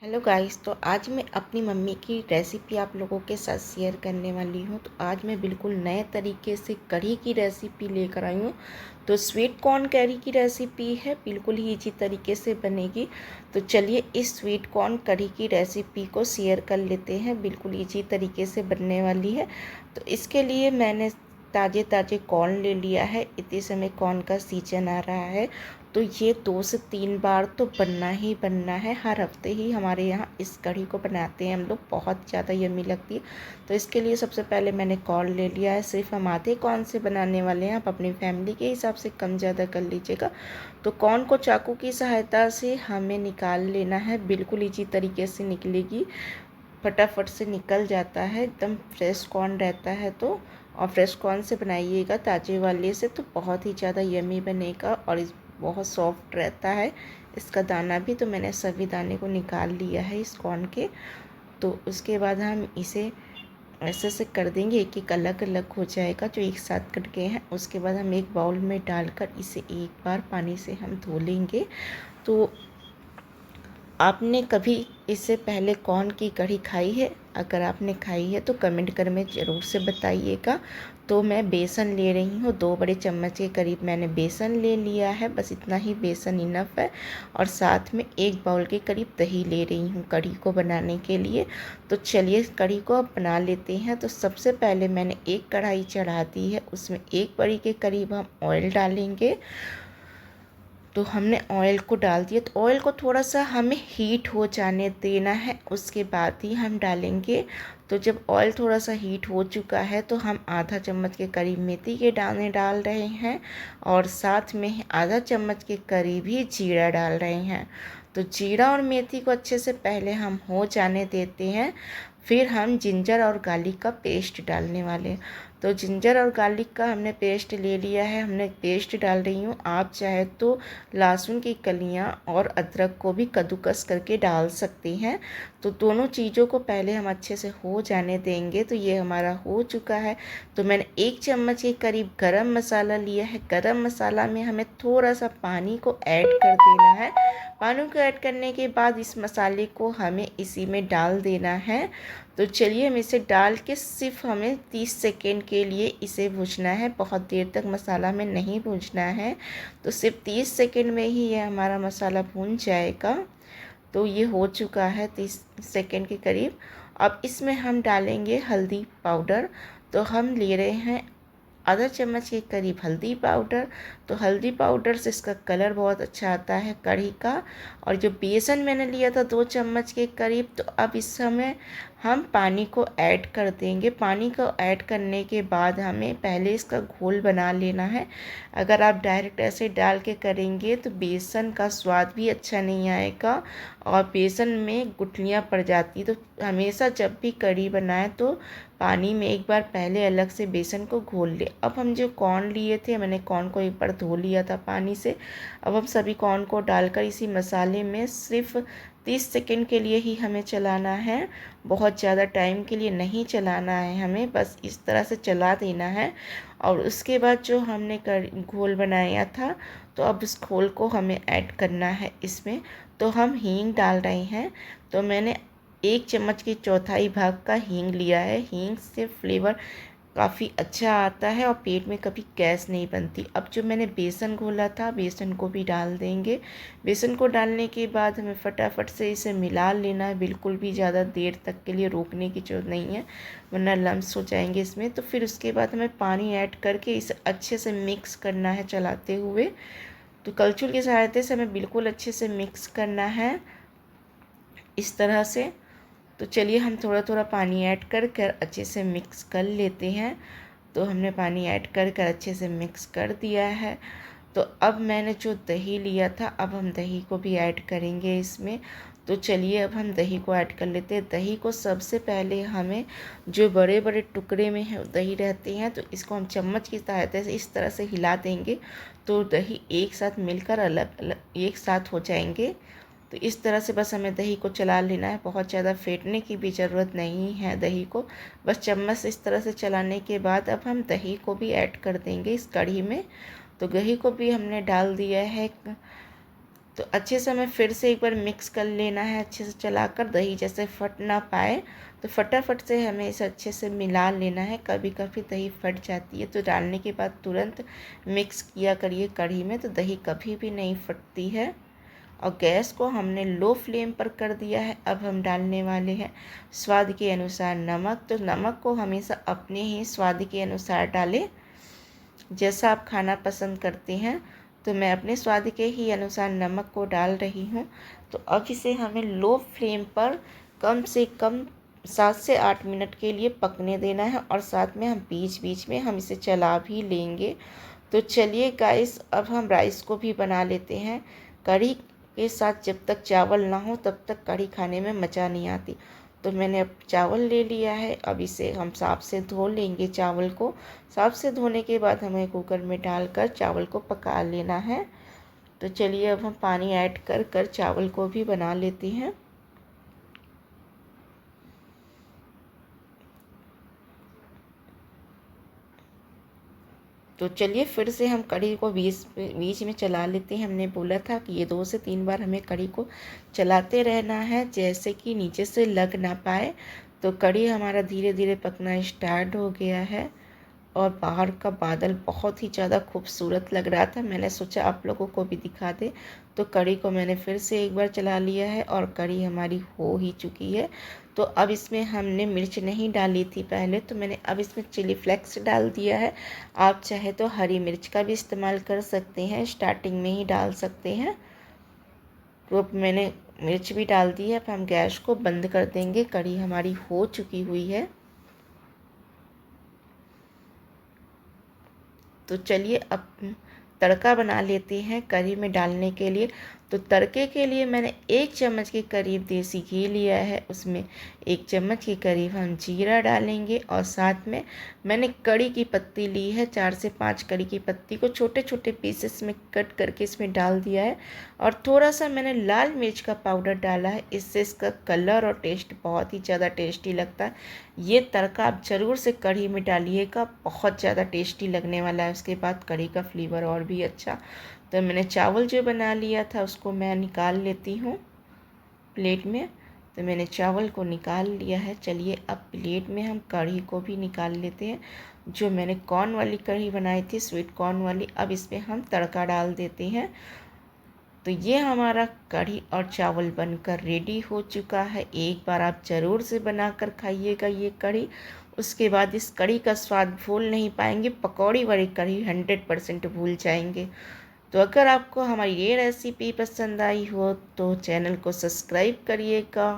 Hello guys. तो आज मैं अपनी मम्मी की रेसिपी आप लोगों के साथ शेयर करने वाली हूँ। तो आज मैं बिल्कुल नए तरीके से कढ़ी की रेसिपी लेकर आई हूँ। तो स्वीट कॉर्न कढ़ी की रेसिपी है, बिल्कुल ही इजी तरीके से बनेगी। तो चलिए इस स्वीट कॉर्न कढ़ी की रेसिपी को शेयर कर लेते हैं, बिल्कुल इजी तरीके से बनने वाली है। तो इसके लिए मैंने ताज़े ताज़े कॉर्न ले लिया है। इतने समय कॉर्न का सीजन आ रहा है, तो ये 2 से 3 बार तो बनना ही बनना है। हर हफ्ते ही हमारे यहाँ इस कढ़ी को बनाते हैं हम लोग, बहुत ज़्यादा यम्मी लगती है। तो इसके लिए सबसे पहले मैंने कॉर्न ले लिया है। सिर्फ हम आधे कॉर्न से बनाने वाले हैं, आप अपनी फैमिली के हिसाब से कम ज़्यादा कर लीजिएगा। तो कॉर्न को चाकू की सहायता से हमें निकाल लेना है, बिल्कुल इजी तरीके से निकलेगी, फटाफट से निकल जाता है, एकदम फ्रेश कॉर्न रहता है। तो और फ्रेश कॉर्न से बनाइएगा, ताज़े वाले से, तो बहुत ही ज़्यादा यम्मी बनेगा और इस बहुत सॉफ्ट रहता है। इसका दाना भी, तो मैंने सभी दाने को निकाल लिया है इस कॉर्न के। तो उसके बाद हम इसे ऐसे से कर देंगे, एक एक अलग अलग हो जाएगा जो एक साथ कट गए हैं। उसके बाद हम एक बाउल में डालकर इसे एक बार पानी से हम धो लेंगे। तो आपने कभी इससे पहले कॉर्न की कढ़ी खाई है? अगर आपने खाई है तो कमेंट कर में ज़रूर से बताइएगा। तो मैं बेसन ले रही हूँ, 2 बड़े चम्मच के करीब मैंने बेसन ले लिया है, बस इतना ही बेसन इनफ है। और साथ में 1 बाउल के करीब दही ले रही हूँ कढ़ी को बनाने के लिए। तो चलिए कढ़ी को अब बना लेते हैं। तो सबसे पहले मैंने एक कढ़ाई चढ़ा दी है, उसमें 1 बड़ी के करीब हम ऑयल डालेंगे। तो हमने ऑयल को डाल दिया। तो ऑयल को थोड़ा सा हमें हीट हो जाने देना है, उसके बाद ही हम डालेंगे। तो जब ऑयल थोड़ा सा हीट हो चुका है तो हम आधा चम्मच के करीब मेथी के दाने डाल रहे हैं और साथ में आधा चम्मच के करीब ही जीरा डाल रहे हैं। तो जीरा और मेथी को अच्छे से पहले हम हो जाने देते हैं, फिर हम जिंजर और गार्लिक का पेस्ट डालने वाले हैं। तो जिंजर और गार्लिक का हमने पेस्ट ले लिया है, हमने पेस्ट डाल रही हूँ। आप चाहे तो लहसुन की कलियाँ और अदरक को भी कद्दूकस करके डाल सकती हैं। तो दोनों चीज़ों को पहले हम अच्छे से हो जाने देंगे। तो ये हमारा हो चुका है। तो मैंने 1 चम्मच के करीब गरम मसाला लिया है। गरम मसाला में हमें थोड़ा सा पानी को ऐड कर देना है। पानी को ऐड करने के बाद इस मसाले को हमें इसी में डाल देना है। तो चलिए हम इसे डाल के सिर्फ हमें 30 सेकेंड के लिए इसे भूनना है, बहुत देर तक मसाला में नहीं भूनना है। तो सिर्फ 30 सेकेंड में ही ये हमारा मसाला भून जाएगा। तो ये हो चुका है 30 सेकेंड के करीब। अब इसमें हम डालेंगे हल्दी पाउडर। तो हम ले रहे हैं आधा चम्मच के करीब हल्दी पाउडर। तो हल्दी पाउडर से इसका कलर बहुत अच्छा आता है कढ़ी का। और जो बेसन मैंने लिया था 2 चम्मच के करीब, तो अब इस समय हम पानी को ऐड कर देंगे। पानी को ऐड करने के बाद हमें पहले इसका घोल बना लेना है। अगर आप डायरेक्ट ऐसे डाल के करेंगे तो बेसन का स्वाद भी अच्छा नहीं आएगा और बेसन में गुठलियाँ पड़ जाती। तो हमेशा जब भी कढ़ी बनाएं तो पानी में एक बार पहले अलग से बेसन को घोल ले। अब हम जो कॉर्न लिए थे, मैंने कॉर्न को एक बार धो लिया था पानी से। अब हम सभी कॉर्न को डालकर इसी मसाले में सिर्फ 30 सेकेंड के लिए ही हमें चलाना है, बहुत ज़्यादा टाइम के लिए नहीं चलाना है हमें, बस इस तरह से चला देना है। और उसके बाद जो हमने घोल बनाया था, तो अब इस घोल को हमें ऐड करना है इसमें। तो हम हींग डाल रहे हैं। तो मैंने 1 चम्मच की चौथाई भाग का हींग लिया है। हींग से फ्लेवर काफ़ी अच्छा आता है और पेट में कभी गैस नहीं बनती। अब जो मैंने बेसन घोला था, बेसन को भी डाल देंगे। बेसन को डालने के बाद हमें फटाफट से इसे मिला लेना है, बिल्कुल भी ज़्यादा देर तक के लिए रोकने की ज़रूरत नहीं है, वरना लम्स हो जाएंगे इसमें। तो फिर उसके बाद हमें पानी ऐड करके इसे अच्छे से मिक्स करना है चलाते हुए। तो कलछुल की सहायता से हमें बिल्कुल अच्छे से मिक्स करना है इस तरह से। तो चलिए हम थोड़ा थोड़ा पानी ऐड कर कर अच्छे से मिक्स कर लेते हैं। तो हमने पानी ऐड कर कर अच्छे से मिक्स कर दिया है। तो अब मैंने जो दही लिया था, अब हम दही को भी ऐड करेंगे इसमें। तो चलिए अब हम दही को ऐड कर लेते हैं। दही को सबसे पहले हमें, जो बड़े बड़े टुकड़े में है दही रहते हैं, तो इसको हम चम्मच की सहायता से इस तरह से हिला देंगे। तो दही एक साथ मिलकर अलग अलग एक साथ हो जाएंगे। तो इस तरह से बस हमें दही को चला लेना है, बहुत ज़्यादा फेंटने की भी ज़रूरत नहीं है दही को। बस चम्मच इस तरह से चलाने के बाद अब हम दही को भी ऐड कर देंगे इस कढ़ी में। तो दही को भी हमने डाल दिया है तो अच्छे से हमें फिर से एक बार मिक्स कर लेना है, अच्छे से चलाकर, दही जैसे फट ना पाए। तो फटाफट से हमें इसे अच्छे से मिला लेना है। कभी कभी दही फट जाती है, तो डालने के बाद तुरंत मिक्स किया करिए कढ़ी में, तो दही कभी भी नहीं फटती है। और गैस को हमने लो फ्लेम पर कर दिया है। अब हम डालने वाले हैं स्वाद के अनुसार नमक। तो नमक को हमेशा अपने ही स्वाद के अनुसार डालें, जैसा आप खाना पसंद करते हैं। तो मैं अपने स्वाद के ही अनुसार नमक को डाल रही हूँ। तो अब इसे हमें लो फ्लेम पर कम से कम 7 से 8 मिनट के लिए पकने देना है, और साथ में हम बीच बीच में हम इसे चला भी लेंगे। तो चलिए गाइस, अब हम राइस को भी बना लेते हैं। कढ़ी के साथ जब तक चावल ना हो तब तक कढ़ी खाने में मज़ा नहीं आती। तो मैंने अब चावल ले लिया है। अब इसे हम साफ से धो लेंगे। चावल को साफ से धोने के बाद हमें कुकर में डालकर चावल को पका लेना है। तो चलिए अब हम पानी ऐड कर कर चावल को भी बना लेते हैं। तो चलिए फिर से हम कढ़ी को बीच बीच में चला लेते हैं। हमने बोला था कि ये 2 से 3 बार हमें कढ़ी को चलाते रहना है, जैसे कि नीचे से लग ना पाए। तो कढ़ी हमारा धीरे धीरे पकना स्टार्ट हो गया है, और बाहर का बादल बहुत ही ज़्यादा खूबसूरत लग रहा था। मैंने सोचा आप लोगों को भी दिखा दे। तो कढ़ी को मैंने फिर से एक बार चला लिया है, और कढ़ी हमारी हो ही चुकी है। तो अब इसमें हमने मिर्च नहीं डाली थी पहले, तो मैंने अब इसमें चिली फ्लेक्स डाल दिया है। आप चाहे तो हरी मिर्च का भी इस्तेमाल कर सकते हैं, स्टार्टिंग में ही डाल सकते हैं। तो अब मैंने मिर्च भी डाल दी है। अब हम गैस को बंद कर देंगे। कढ़ी हमारी हो चुकी हुई है। तो चलिए अब तड़का बना लेते हैं कढ़ी में डालने के लिए। तो तड़के के लिए मैंने 1 चम्मच के करीब देसी घी लिया है। उसमें 1 चम्मच के करीब हम जीरा डालेंगे, और साथ में मैंने कड़ी की पत्ती ली है। 4 से 5 कड़ी की पत्ती को छोटे छोटे पीसेस में कट करके इसमें डाल दिया है। और थोड़ा सा मैंने लाल मिर्च का पाउडर डाला है। इससे इसका कलर और टेस्ट बहुत ही ज़्यादा टेस्टी लगता है। ये तड़का आप ज़रूर से कढ़ी में डालिएगा, बहुत ज़्यादा टेस्टी लगने वाला है। उसके बाद कढ़ी का फ्लेवर और भी अच्छा। तो मैंने चावल जो बना लिया था उसको मैं निकाल लेती हूँ प्लेट में। तो मैंने चावल को निकाल लिया है। चलिए अब प्लेट में हम कढ़ी को भी निकाल लेते हैं। जो मैंने कॉर्न वाली कढ़ी बनाई थी, स्वीट कॉर्न वाली, अब इसमें हम तड़का डाल देते हैं। तो ये हमारा कढ़ी और चावल बनकर रेडी हो चुका है। एक बार आप ज़रूर से बनाकर खाइएगा ये कढ़ी। उसके बाद इस कढ़ी का स्वाद भूल नहीं पाएंगे। पकौड़ी वाली कढ़ी 100% भूल जाएंगे। तो अगर आपको हमारी ये रेसिपी पसंद आई हो तो चैनल को सब्सक्राइब करिएगा।